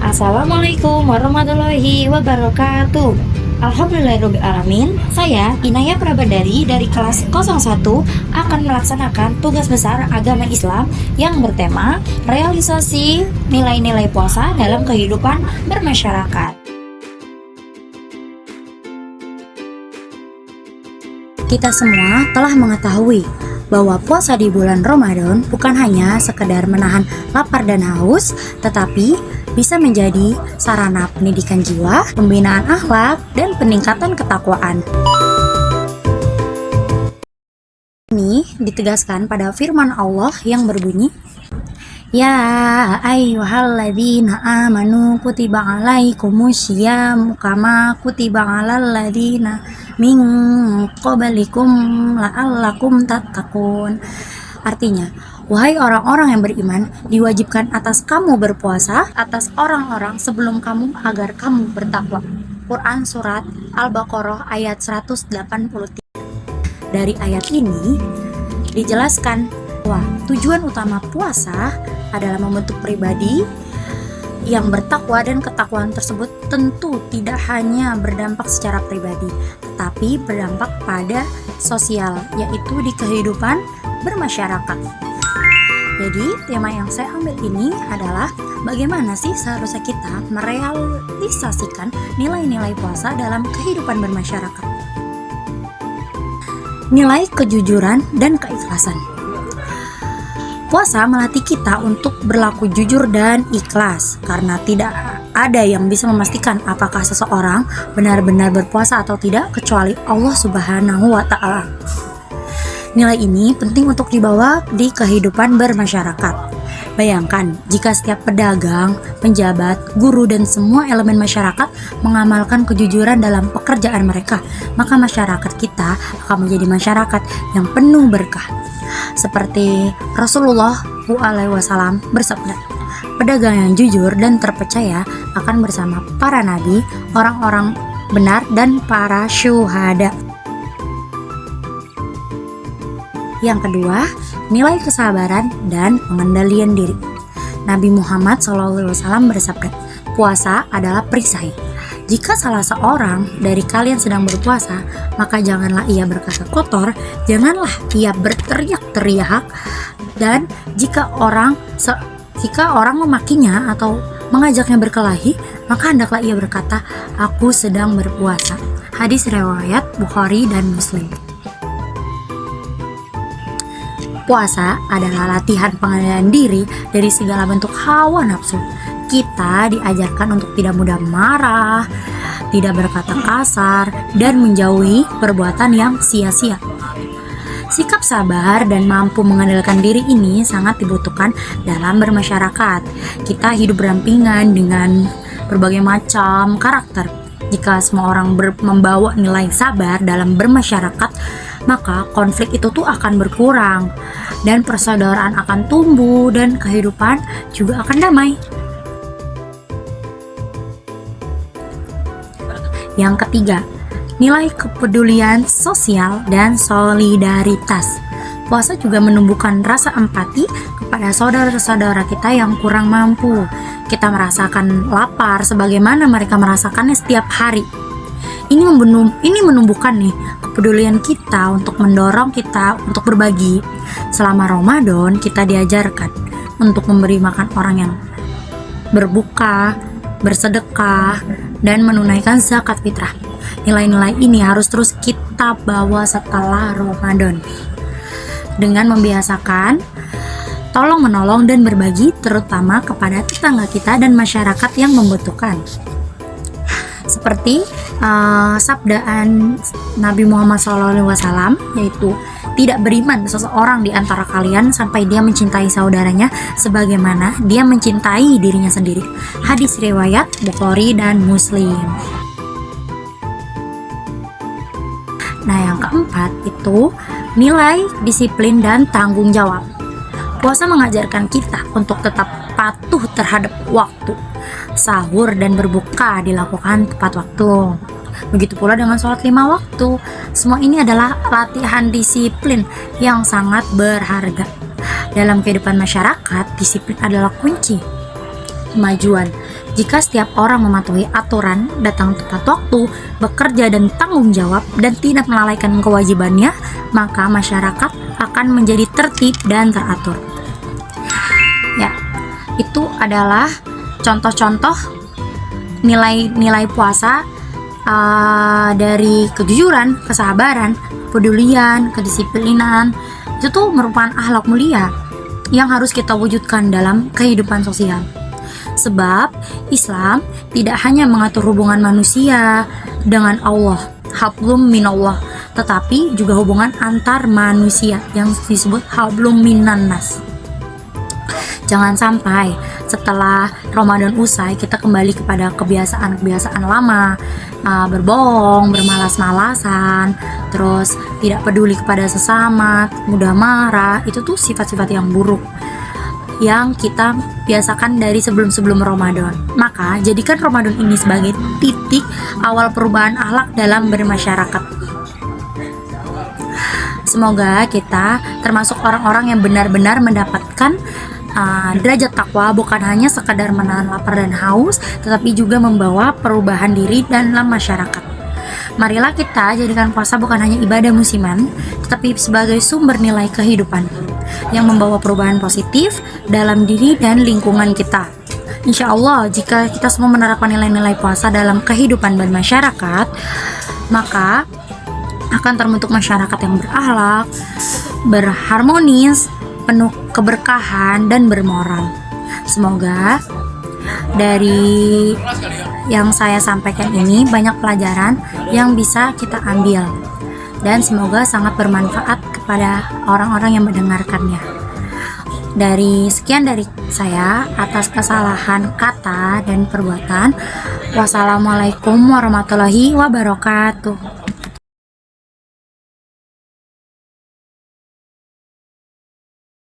Assalamualaikum warahmatullahi wabarakatuh. Alhamdulillahirrahmanirrahim. Saya Inaya Prabadari dari kelas 01 akan melaksanakan tugas besar agama Islam yang bertema realisasi nilai-nilai puasa dalam kehidupan bermasyarakat. Kita semua telah mengetahui bahwa puasa di bulan Ramadan bukan hanya sekedar menahan lapar dan haus, tetapi bisa menjadi sarana pendidikan jiwa, pembinaan akhlak, dan peningkatan ketakwaan. Ini ditegaskan pada firman Allah yang berbunyi, Ya ayyuhalladzina amanu kutiba alaikumussyiyam kama kutiba alal ladzina min qablikum la'allakum tattaqun. Artinya, wahai orang-orang yang beriman, diwajibkan atas kamu berpuasa atas orang-orang sebelum kamu agar kamu bertakwa. Quran Surat Al-Baqarah ayat 183. Dari ayat ini dijelaskan bahwa tujuan utama puasa adalah membentuk pribadi yang bertakwa, dan ketakwaan tersebut tentu tidak hanya berdampak secara pribadi, tetapi berdampak pada sosial, yaitu di kehidupan bermasyarakat. Jadi tema yang saya ambil ini adalah bagaimana sih seharusnya kita merealisasikan nilai-nilai puasa dalam kehidupan bermasyarakat. Nilai kejujuran dan keikhlasan. Puasa melatih kita untuk berlaku jujur dan ikhlas, karena tidak ada yang bisa memastikan apakah seseorang benar-benar berpuasa atau tidak kecuali Allah Subhanahu wa Ta'ala. Nilai ini penting untuk dibawa di kehidupan bermasyarakat. Bayangkan jika setiap pedagang, penjabat, guru, dan semua elemen masyarakat mengamalkan kejujuran dalam pekerjaan mereka, maka masyarakat kita akan menjadi masyarakat yang penuh berkah. Seperti Rasulullah SAW bersabda, pedagang yang jujur dan terpercaya akan bersama para nabi, orang-orang benar, dan para syuhada. Yang kedua, nilai kesabaran dan pengendalian diri. Nabi Muhammad SAW bersabda, puasa adalah perisai. Jika salah seorang dari kalian sedang berpuasa, maka janganlah ia berkata kotor, janganlah ia berteriak-teriak, dan jika orang memakinya atau mengajaknya berkelahi, maka hendaklah ia berkata, aku sedang berpuasa. Hadis riwayat Bukhari dan Muslim. Puasa adalah latihan pengendalian diri dari segala bentuk hawa nafsu. Kita diajarkan untuk tidak mudah marah, tidak berkata kasar, dan menjauhi perbuatan yang sia-sia. Sikap sabar dan mampu mengendalikan diri ini sangat dibutuhkan dalam bermasyarakat. Kita hidup berdampingan dengan berbagai macam karakter. Jika semua orang membawa nilai sabar dalam bermasyarakat, maka konflik itu tuh akan berkurang, dan persaudaraan akan tumbuh, dan kehidupan juga akan damai. Yang ketiga, nilai kepedulian sosial dan solidaritas. Puasa juga menumbuhkan rasa empati kepada saudara-saudara kita yang kurang mampu. Kita merasakan lapar sebagaimana mereka merasakannya setiap hari. Ini menumbuhkan nih kepedulian kita untuk mendorong kita untuk berbagi. Selama Ramadan kita diajarkan untuk memberi makan orang yang berbuka, bersedekah, dan menunaikan zakat fitrah. Nilai-nilai ini harus terus kita bawa setelah Ramadan dengan membiasakan tolong menolong dan berbagi, terutama kepada tetangga kita dan masyarakat yang membutuhkan. Seperti sabdaan Nabi Muhammad SAW, yaitu tidak beriman seseorang di antara kalian sampai dia mencintai saudaranya sebagaimana dia mencintai dirinya sendiri. Hadis riwayat Bukhari dan Muslim. Nah, yang keempat itu nilai disiplin dan tanggung jawab. Puasa mengajarkan kita untuk tetap patuh terhadap waktu. Sahur dan berbuka dilakukan tepat waktu. Begitu pula dengan sholat 5 waktu. Semua ini adalah latihan disiplin yang sangat berharga. Dalam kehidupan masyarakat, disiplin adalah kunci kemajuan. Jika setiap orang mematuhi aturan, datang tepat waktu, bekerja dan tanggung jawab, dan tidak melalaikan kewajibannya, maka masyarakat akan menjadi tertib dan teratur. Ya, itu adalah contoh-contoh nilai-nilai puasa dari kejujuran, kesabaran, kepedulian, kedisiplinan. Itu tuh merupakan akhlak mulia yang harus kita wujudkan dalam kehidupan sosial. Sebab Islam tidak hanya mengatur hubungan manusia dengan Allah, hablum minallah, tetapi juga hubungan antar manusia yang disebut hablum minannas. Jangan sampai setelah Ramadan usai kita kembali kepada kebiasaan-kebiasaan lama, berbohong, bermalas-malasan, terus tidak peduli kepada sesama, mudah marah. Itu tuh sifat-sifat yang buruk yang kita biasakan dari sebelum-sebelum Ramadan. Maka jadikan Ramadan ini sebagai titik awal perubahan akhlak dalam bermasyarakat. Semoga kita termasuk orang-orang yang benar-benar mendapatkan derajat takwa, bukan hanya sekadar menahan lapar dan haus, tetapi juga membawa perubahan diri dalam masyarakat. Marilah kita jadikan puasa bukan hanya ibadah musiman, tetapi sebagai sumber nilai kehidupan yang membawa perubahan positif dalam diri dan lingkungan kita. Insya Allah, jika kita semua menerapkan nilai-nilai puasa dalam kehidupan bermasyarakat, maka akan terbentuk masyarakat yang berakhlak, berharmonis, penuh keberkahan, dan bermoral. Semoga dari yang saya sampaikan ini banyak pelajaran yang bisa kita ambil, dan semoga sangat bermanfaat kepada orang-orang yang mendengarkannya. Sekian dari saya atas kesalahan kata dan perbuatan. Wassalamualaikum warahmatullahi wabarakatuh.